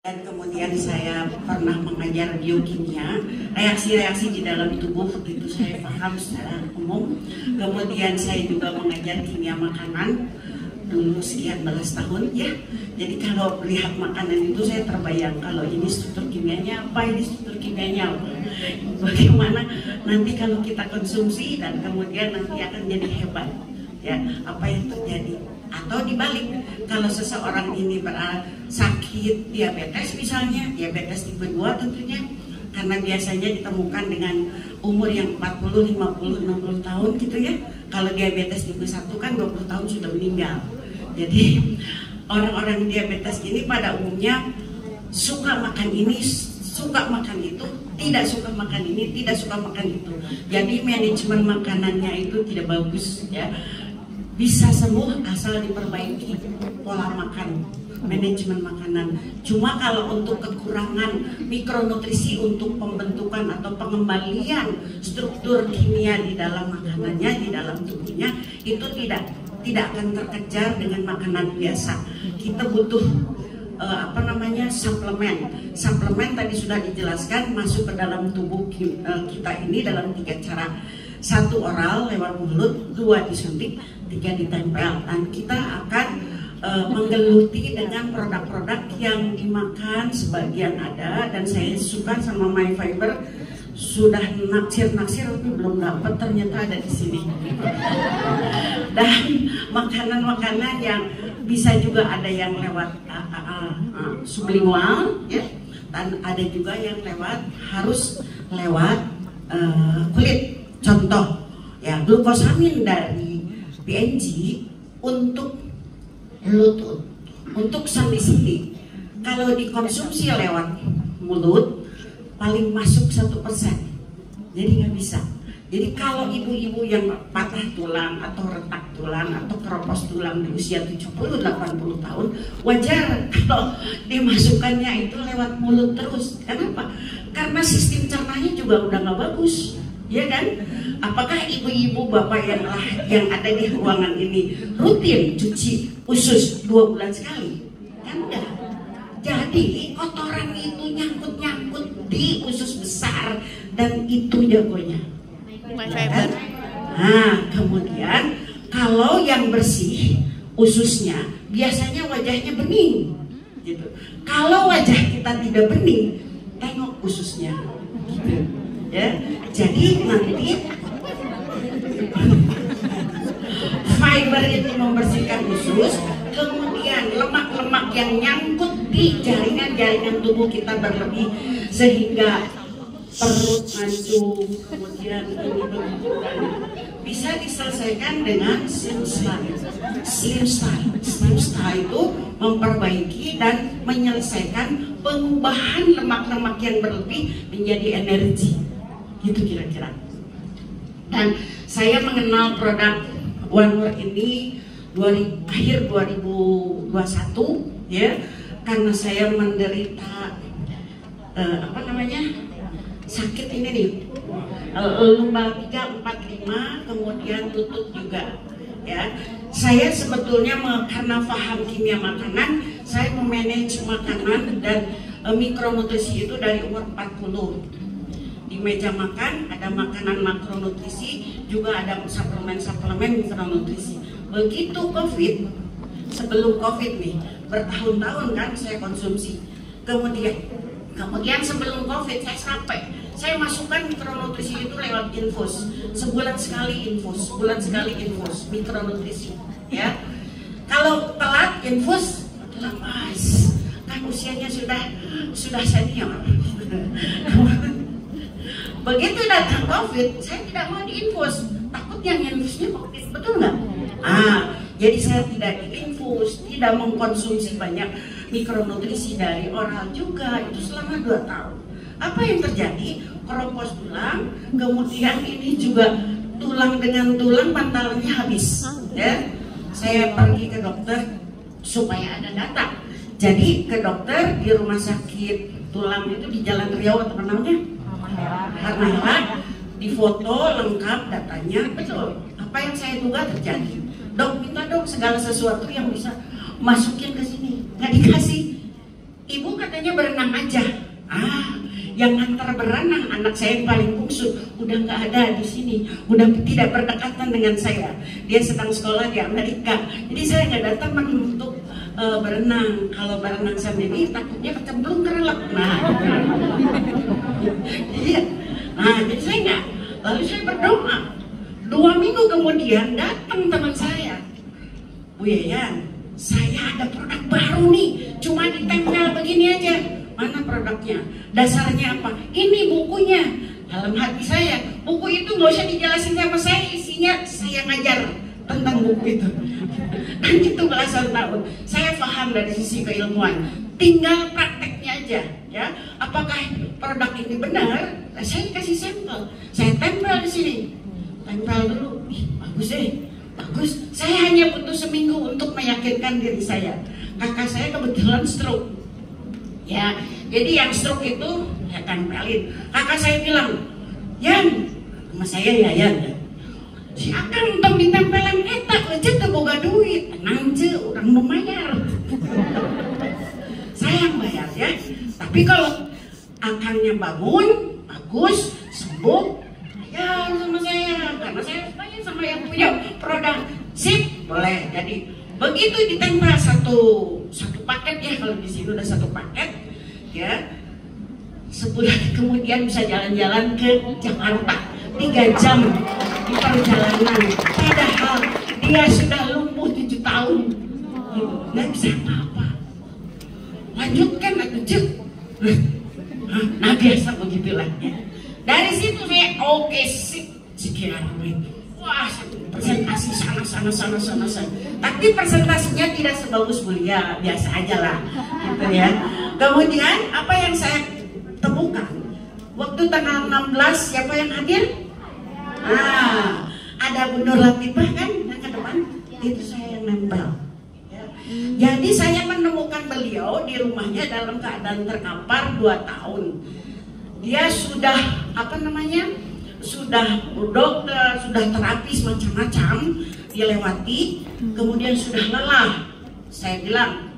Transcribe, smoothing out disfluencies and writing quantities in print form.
Dan kemudian saya pernah mengajar biokimia, reaksi-reaksi di dalam tubuh itu saya paham secara umum. Kemudian saya juga mengajar kimia makanan dulu sekian belas tahun ya. Jadi kalau melihat makanan itu saya terbayang kalau ini struktur kimianya apa, ini struktur kimianya apa. Bagaimana nanti kalau kita konsumsi dan kemudian nanti akan jadi hebat ya, apa yang terjadi. Atau dibalik, kalau seseorang ini sakit diabetes misalnya, diabetes tipe 2 tentunya, karena biasanya ditemukan dengan umur yang 40, 50, 60 tahun gitu ya. Kalau diabetes tipe 1 kan 20 tahun sudah meninggal. Jadi orang-orang diabetes ini pada umumnya suka makan ini, suka makan itu, tidak suka makan ini, tidak suka makan itu. Jadi manajemen makanannya itu tidak bagus ya. Bisa sembuh asal diperbaiki pola makan, manajemen makanan. Cuma kalau untuk kekurangan mikronutrisi untuk pembentukan atau pengembalian struktur kimia di dalam makanannya, di dalam tubuhnya, itu tidak akan terkejar dengan makanan biasa. Kita butuh suplemen. Suplemen tadi sudah dijelaskan masuk ke dalam tubuh kita ini dalam 3 cara. 1 oral lewat mulut, 2 disuntik, 3 ditempel. Dan kita akan menggeluti dengan produk-produk yang dimakan sebagian ada. Dan saya suka sama My Fiber, sudah naksir tapi belum dapat, ternyata ada di sini. Dan makanan-makanan yang bisa juga ada yang lewat sublingual ya, dan ada juga yang harus lewat kulit. Contoh ya, glukosamin dari PNG untuk lutut, untuk sendi-sendi. Kalau dikonsumsi lewat mulut paling masuk 1%, jadi nggak bisa. Jadi kalau ibu-ibu yang patah tulang atau retak tulang atau keropos tulang di usia 70-80 tahun, wajar kalau dimasukkannya itu lewat mulut terus. Kenapa? Karena sistem cernanya juga udah nggak bagus. Ya kan? Apakah ibu-ibu bapak yang ada di ruangan ini rutin cuci usus 2 bulan sekali? Kan enggak. Jadi kotoran itu nyangkut-nyangkut di usus besar dan itu jagonya. Ya kan? Nah, kemudian kalau yang bersih ususnya biasanya wajahnya bening gitu. Kalau wajah kita tidak bening, tengok ususnya gitu. Ya, jadi nanti fiber itu membersihkan usus, kemudian lemak-lemak yang nyangkut di jaringan-jaringan tubuh kita berlebih sehingga perut mancung, kemudian ini begitu bisa diselesaikan dengan slim style. Slim style itu memperbaiki dan menyelesaikan pengubahan lemak-lemak yang berlebih menjadi energi. Gitu kira-kira. Dan saya mengenal produk One More ini akhir 2021 ya, karena saya menderita sakit ini nih, lumbal 3, 4, 5, kemudian lutut juga ya. Saya sebetulnya karena paham kimia makanan, saya memanage makanan dan mikronutrisi itu dari umur 40. Di meja makan ada makanan makronutrisi, juga ada suplemen mikronutrisi. Begitu COVID, sebelum COVID nih, bertahun-tahun kan saya konsumsi. Kemudian sebelum COVID saya sampai saya masukkan mikronutrisi itu lewat infus. Sebulan sekali infus mikronutrisi ya. Kalau telat infus, lepas kan usianya sudah senior. Begitu datang COVID, saya tidak mau diinfus, takut yang infusnya COVID, betul nggak? Jadi saya tidak diinfus, tidak mengkonsumsi banyak mikronutrisi dari oral juga, itu selama 2 tahun. Apa yang terjadi? Keropos tulang, kemudian ini juga tulang dengan tulang bantalnya habis. Ya, saya pergi ke dokter supaya ada data. Jadi ke dokter di rumah sakit tulang itu di Jalan Riau atau namanya? Karena difoto lengkap datanya, betul apa yang saya duga terjadi. Dok, minta dong segala sesuatu yang bisa masukin ke sini, nggak dikasih. ibu katanya berenang aja. Yang antar berenang anak saya yang paling bungsu udah nggak ada di sini, udah tidak berdekatan dengan saya. Dia sedang sekolah di Amerika, jadi saya nggak datang untuk berenang. Kalau berenang sendiri takutnya kecemplung kerelap. Iya. Jadi saya nggak. Lalu saya berdoa. 2 minggu kemudian datang teman saya, Bu Yayan, saya ada produk baru nih, cuma ditempel begini aja. Mana produknya? Dasarnya apa? Ini bukunya. Dalam hati saya, buku itu gak usah dijelasin sama saya, isinya saya ngajar tentang buku itu. Dan itu belasan tahun. Saya paham dari sisi keilmuan. Tinggal prakteknya aja, ya. Apakah produk ini benar? Saya kasih sampel. Saya tempel di sini. Tempel dulu. Bagus deh. Bagus. Saya hanya butuh seminggu untuk meyakinkan diri saya. Kakak saya kebetulan stroke. Ya, jadi yang stroke itu saya tempelin. Kakak saya bilang, Yan, sama saya ya Yan, si akan untuk ditempelan etak aja tuh boga duit, tenang aja, orang mau bayar. Saya yang bayar ya. Tapi kalau akannya bangun, bagus, sembuh, ya sama saya, karena saya bayar sama yang punya produk. Sip, boleh. Jadi begitu ditempel satu paket ya, kalau di sini udah 1 paket ya, sebulan kemudian bisa jalan-jalan ke Jakarta 3 jam di perjalanan, padahal dia sudah lumpuh 7 tahun, nggak bisa apa-apa. Lanjutkan aku cek. Nah biasa begitulah ya. Dari situ saya oke sip, sekian duit. Wah, presentasi sana. Tapi presentasinya tidak sebagus Bulia, biasa aja lah, gitu ya. Kemudian apa yang saya temukan? Waktu tanggal 16 siapa yang hadir? Ada Bu Nur Latifah kan yang ke depan, itu saya yang nempel. Ya. Jadi saya menemukan beliau di rumahnya dalam keadaan terkapar 2 tahun. Dia sudah sudah dokter, sudah terapis macam-macam dilewati, kemudian sudah lelah. Saya bilang,